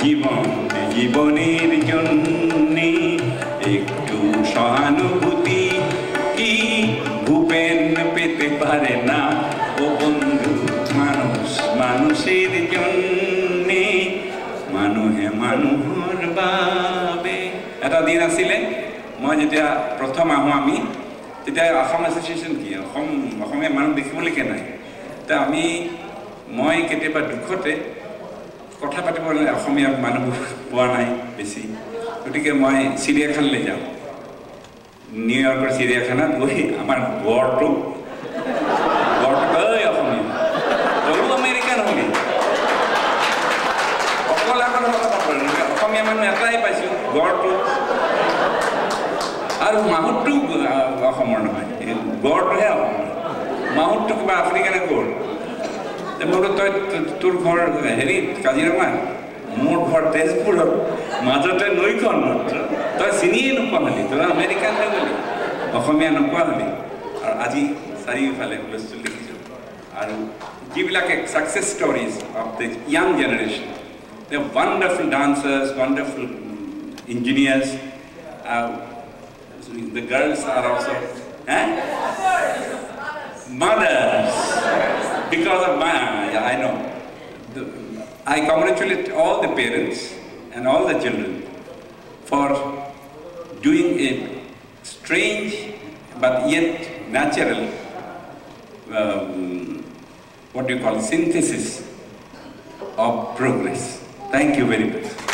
জীবনেৰ জন্যে একটু সহানুভূতি কি ভূপেন পেতে পাৰে না ও বন্ধু মানুষেৰ জন্যে মানুহে মানুহৰ বাবে এটা দিন আছিলে মই যেতিয়া প্ৰথম আহোঁ আমি তেতিয়া অসম এছ'চিয়েশ্যন কি অসমীয়া মানুহ দেখিবলৈকে নাই তা মই কেতিয়াবা দুখতে কথা পাতিবলৈ অসমীয়া মানুহ পোৱা নাই বেছি গতিকে মই চিৰিয়াখানালৈ যাওঁ নিউয়ৰ্কৰ চিৰিয়াখানাত গৈ আমাৰ গড়টো অসমীয়া তয়ো আমেৰিকান হলি অকল অসমীয়া মানুহ এটাই পাইছোঁ গড়টো আৰু মাহুতটো অসমৰ নহয় গড়টোহে অসমৰ মাহুতটো কিবা আফ্ৰিকানে গড় মোৰো তই তোৰ ঘৰ হেৰিত কাজিৰঙা মোৰ ঘৰ তেজপুৰত মাজতে নৈখন মাত্ৰ তই চিনিয়ে নোপোৱা হলি তই আমেৰিকান হৈ গলি অসমীয়া নোপোৱা হলি আৰু আজি চাৰিওফালে হুলস্থুল দেখিছোঁ আৰু যিবিলাকে success stories of the young generation they wonderful dancers wonderful engineers the girls are also mothers because of I know I congratulate all the parents and all the children for doing a strange but yet natural what do you call synthesis of progress. Thank you very much.